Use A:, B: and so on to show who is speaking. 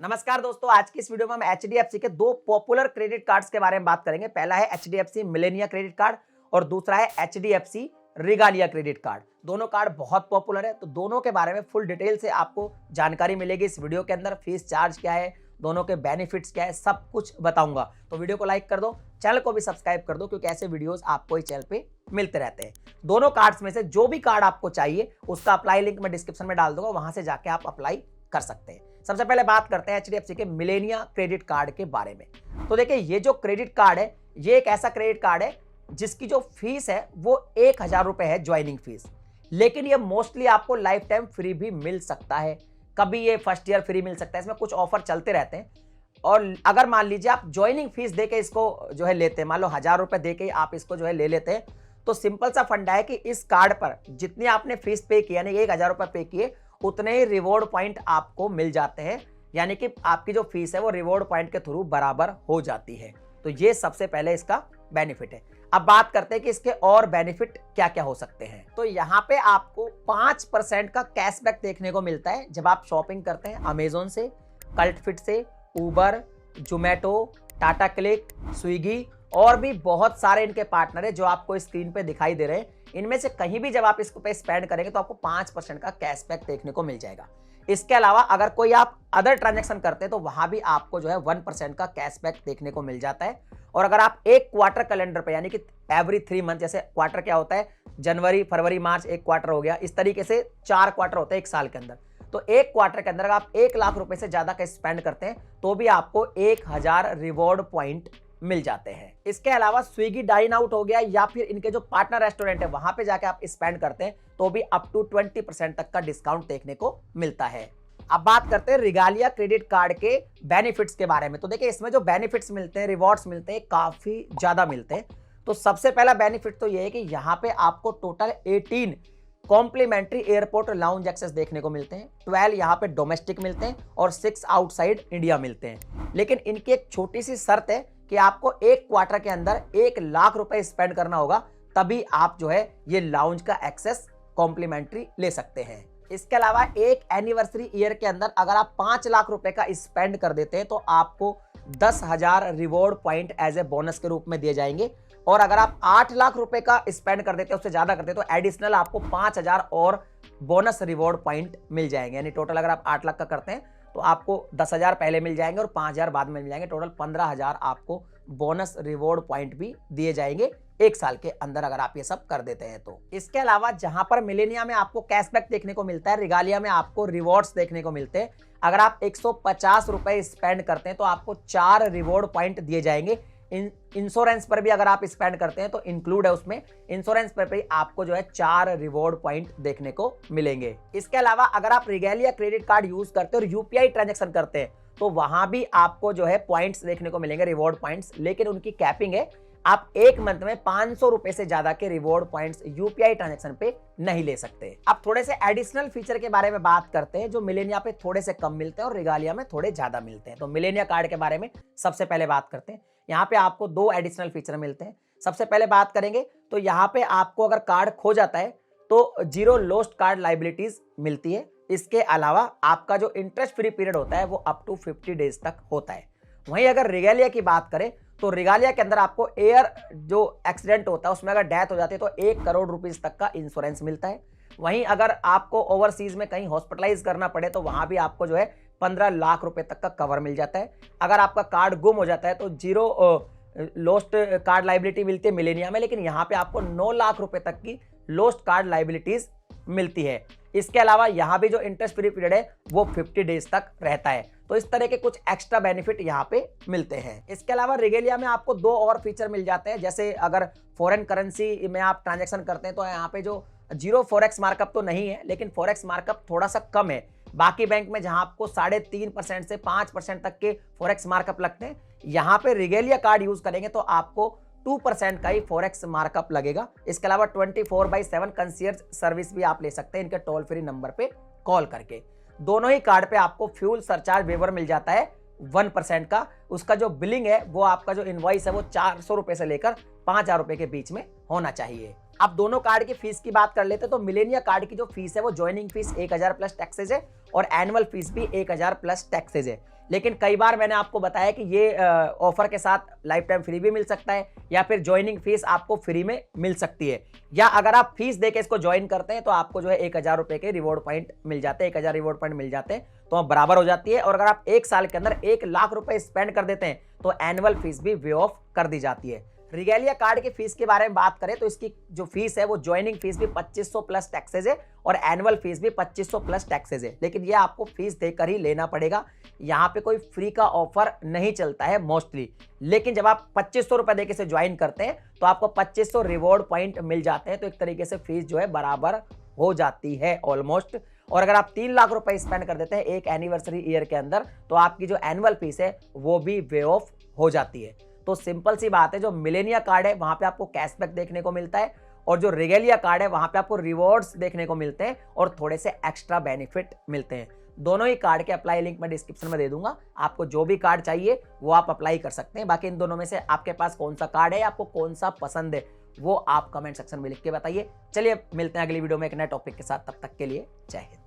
A: नमस्कार दोस्तों, आज की इस वीडियो में हम एचडीएफसी के दो पॉपुलर क्रेडिट कार्ड्स के बारे में बात करेंगे। पहला है एचडीएफसी मिलेनिया क्रेडिट कार्ड और दूसरा है एचडीएफसी रिगालिया क्रेडिट कार्ड। दोनों कार्ड बहुत पॉपुलर है, तो दोनों के बारे में फुल डिटेल से आपको जानकारी मिलेगी इस वीडियो के अंदर। फीस चार्ज क्या है, दोनों के बेनिफिट्स क्या है, सब कुछ बताऊंगा। तो वीडियो को लाइक कर दो, चैनल को भी सब्सक्राइब कर दो, क्योंकि ऐसे वीडियोस आपको इस चैनल पे मिलते रहते हैं। दोनों कार्ड्स में से जो भी कार्ड आपको चाहिए उसका अप्लाई लिंक मैं डिस्क्रिप्शन में डाल दूंगा, वहां से जाके आप अप्लाई कर सकते हैं। सबसे पहले बात करते हैं एचडीएफसी के मिलेनिया क्रेडिट कार्ड के बारे में। तो देखिए, ये जो क्रेडिट कार्ड है, ये एक ऐसा क्रेडिट कार्ड है जिसकी जो फीस है वो 1000 रुपए है, ज्वाइनिंग फीस। लेकिन ये मोस्टली आपको लाइफ टाइम फ्री भी मिल सकता है, कभी ये फर्स्ट ईयर फ्री मिल सकता है, इसमें कुछ ऑफर चलते रहते हैं। और अगर मान लीजिए आप ज्वाइनिंग फीस देके इसको जो है लेते हैं, मान लो 1000 रुपए देके आप इसको जो है ले लेते हैं, तो सिंपल सा फंडा है कि इस कार्ड पर जितनी आपने फीस पे किया, यानी 1000 रुपए पे किए, उतने ही रिवॉर्ड पॉइंट आपको मिल जाते हैं। यानी कि आपकी जो फीस है वो रिवॉर्ड पॉइंट के थ्रू बराबर हो जाती है। तो ये सबसे पहले इसका बेनिफिट है। अब बात करते हैं कि इसके और बेनिफिट क्या क्या हो सकते हैं। तो यहाँ पे आपको 5% का कैशबैक देखने को मिलता है जब आप शॉपिंग करते हैं अमेजोन से, कल्ट फिट से, उबर, जोमेटो, टाटा क्लिक, स्विगी और भी बहुत सारे इनके पार्टनर है जो आपको स्क्रीन पे दिखाई दे रहे हैं। इनमें से कहीं भी जब आप इस पे स्पेंड करेंगे तो आपको 5% का कैशबैक देखने को मिल जाएगा। इसके अलावा अगर कोई आप अदर ट्रांजैक्शन करते हैं तो वहां भी आपको जो है 1% का कैशबैक देखने को मिल जाता है। और अगर आप एक क्वार्टर कैलेंडर पे, यानी कि एवरी 3 मंथ, जैसे क्वार्टर क्या होता है, जनवरी, फरवरी, मार्च एक क्वार्टर हो गया, इस तरीके से 4 क्वार्टर होते हैं एक साल के अंदर। तो एक क्वार्टर के अंदर अगर आप 1 लाख रुपए से ज्यादा का स्पेंड करते हैं तो भी आपको 1000 रिवॉर्ड पॉइंट मिल जाते हैं। इसके अलावा स्विगी डाइन आउट हो गया या फिर इनके जो पार्टनर रेस्टोरेंट है वहां पे जाके आप स्पेंड करते हैं तो भी अप टू 20% तक का डिस्काउंट देखने को मिलता है। अब बात करते हैं रिगालिया क्रेडिट कार्ड के बेनिफिट्स के बारे में। तो देखिए, इसमें जो बेनिफिट्स मिलते हैं, रिवॉर्ड्स मिलते हैं, काफी ज्यादा मिलते हैं। तो सबसे पहला बेनिफिट तो ये है कि यहाँ पे आपको total 18 complimentary airport lounge access देखने को मिलते हैं। 12 यहाँ पे डोमेस्टिक मिलते हैं और 6 आउटसाइड इंडिया मिलते हैं। लेकिन इनकी एक छोटी सी शर्त है कि आपको एक क्वार्टर के अंदर 1 लाख रुपए स्पेंड करना होगा, तभी आप जो है ये लाउंज का एक्सेस कॉम्प्लीमेंट्री ले सकते हैं। इसके अलावा एक एनिवर्सरी ईयर के अंदर अगर आप 5 लाख रुपए का स्पेंड कर देते हैं तो आपको 10,000 reward point as a bonus के रूप में दिए जाएंगे। और अगर आप 8 लाख रुपए का स्पेंड कर देते हैं, उससे ज्यादा करते हैं, तो एडिशनल आपको 5000 और बोनस रिवॉर्ड पॉइंट मिल जाएंगे। यानी टोटल अगर आप 8 लाख का करते हैं तो आपको 10,000 पहले मिल जाएंगे और 5000 बाद में मिल जाएंगे। टोटल 15,000 आपको बोनस रिवॉर्ड पॉइंट भी दिए जाएंगे एक साल के अंदर अगर आप ये सब कर देते हैं तो। इसके अलावा जहां पर मिलेनिया में आपको कैशबैक देखने को मिलता है, रिगालिया में आपको रिवॉर्ड्स देखने को मिलते हैं। अगर आप 150 रुपए स्पेंड करते हैं तो आपको 4 रिवॉर्ड पॉइंट दिए जाएंगे। इंश्योरेंस पर भी अगर आप स्पेंड करते हैं तो इंक्लूड है उसमें, इंश्योरेंस पर भी आपको जो है 4 रिवॉर्ड पॉइंट देखने को मिलेंगे। इसके अलावा अगर आप रिगालिया क्रेडिट कार्ड यूज करते हैं और यूपीआई ट्रांजैक्शन करते हैं तो वहां भी आपको जो है पॉइंट्स देखने को मिलेंगे, रिवॉर्ड पॉइंट्स। लेकिन उनकी कैपिंग है, आप एक मंथ में 500 रुपए से ज्यादा के रिवॉर्ड पॉइंट्स यूपीआई ट्रांजैक्शन पे नहीं ले सकते। अब थोड़े से एडिशनल फीचर के बारे में बात करते हैं जो मिलेनिया पे थोड़े से कम मिलते हैं और रिगालिया में थोड़े ज्यादा मिलते हैं। तो मिलेनिया कार्ड के बारे में सबसे पहले बात करते हैं। यहाँ पे आपको 2 एडिशनल फीचर मिलते हैं। सबसे पहले बात करेंगे तो यहाँ पे आपको अगर कार्ड खो जाता है तो 0 लॉस्ट कार्ड लाइबिलिटीज मिलती है। इसके अलावा आपका जो इंटरेस्ट फ्री पीरियड होता है वो अप टू 50 डेज तक होता है। वहीं अगर रिगालिया की बात करें तो रिगालिया के अंदर आपको एयर जो एक्सीडेंट होता है उसमें अगर डेथ हो जाती है तो 1 करोड़ रुपीस तक का इंश्योरेंस मिलता है। वहीं अगर आपको ओवरसीज में कहीं हॉस्पिटलाइज करना पड़े तो वहां भी आपको जो है 15 लाख रुपए तक का कवर मिल जाता है। अगर आपका कार्ड गुम हो जाता है तो 0 लॉस्ट कार्ड लाइबिलिटी मिलती है मिलेनिया में, लेकिन यहाँ पे आपको 9 लाख रुपए तक की लॉस्ट कार्ड लाइबिलिटीज मिलती है। इसके अलावा यहाँ भी जो इंटरेस्ट फ्री पीरियड है वो 50 डेज तक रहता है। तो इस तरह के कुछ एक्स्ट्रा बेनिफिट यहाँ पे मिलते हैं। इसके अलावा रिगेलिया में आपको 2 और फीचर मिल जाते हैं। जैसे अगर फॉरेन करेंसी में आप ट्रांजैक्शन करते हैं तो यहाँ पे जो 0 फॉरेक्स मार्कअप तो नहीं है, लेकिन फॉरेक्स मार्कअप थोड़ा सा कम है। बाकी बैंक में जहां आपको 3.5% से 5% तक के फॉरेक्स मार्कअप लगते हैं, यहाँ पे रिगेलिया कार्ड यूज करेंगे तो आपको 2% का ही फॉरेक्स मार्कअप लगेगा। इसके अलावा 24/7 कंसियर्ज सर्विस भी आप ले सकते हैं इनके टोल फ्री नंबर पे कॉल करके। दोनों ही कार्ड पे आपको फ्यूल सरचार्ज वेवर मिल जाता है 1% का। उसका जो बिलिंग है वो आपका जो इनवॉइस है वो 400 रुपए से लेकर 5000 रुपए के बीच में होना चाहिए। अब दोनों कार्ड की फीस की बात कर लेते हैं तो मिलेनिया कार्ड की जो फीस है वो ज्वाइनिंग फीस 1000 प्लस टैक्सेज है और एनुअल फीस भी 1000 प्लस टैक्सेज है। लेकिन कई बार मैंने आपको बताया कि ये ऑफर के साथ लाइफ टाइम फ्री भी मिल सकता है, या फिर ज्वाइनिंग फीस आपको फ्री में मिल सकती है, या अगर आप फीस देके इसको ज्वाइन करते हैं तो आपको जो है 1000 रुपए के रिवॉर्ड पॉइंट मिल जाते हैं, 1000 रिवॉर्ड पॉइंट मिल जाते हैं, तो बराबर हो जाती है। और अगर आप 1 साल के अंदर 1 लाख रुपए स्पेंड कर देते हैं तो एनुअल फीस भी वे ऑफ कर दी जाती है। रिगेलिया कार्ड की फीस के बारे में बात करें तो इसकी जो फीस है वो ज्वाइनिंग फीस भी 2500 प्लस टैक्सेज है और एनुअल फीस भी 2500 प्लस टैक्सेज है, लेकिन ये आपको फीस देकर ही लेना पड़ेगा। यहाँ पे कोई फ्री का ऑफर नहीं चलता है मोस्टली, लेकिन जब आप 2500 रुपए देके से ज्वाइन करते हैं तो आपको 2500 रिवॉर्ड पॉइंट मिल जाते हैं, तो एक तरीके से फीस जो है बराबर हो जाती है ऑलमोस्ट। और अगर आप 3 लाख रुपए स्पेंड कर देते हैं एक एनिवर्सरी ईयर के अंदर तो आपकी जो एनुअल फीस है वो भी वे ऑफ हो जाती है। तो सिंपल सी बात है, जो मिलेनिया कार्ड है वहां पे आपको कैशबैक देखने को मिलता है, और जो रिगेलिया कार्ड है वहां पे आपको रिवॉर्ड्स देखने को मिलते हैं और थोड़े से एक्स्ट्रा बेनिफिट मिलते हैं। दोनों ही कार्ड के अप्लाई लिंक मैं डिस्क्रिप्शन में दे दूंगा, आपको जो भी कार्ड चाहिए वो आप अप्लाई कर सकते हैं। बाकी इन दोनों में से आपके पास कौन सा कार्ड है, आपको कौन सा पसंद है, वो आप कमेंट सेक्शन में लिख के बताइए। चलिए मिलते हैं अगली वीडियो में एक नए टॉपिक के साथ, तब तक के लिए जय हिंद।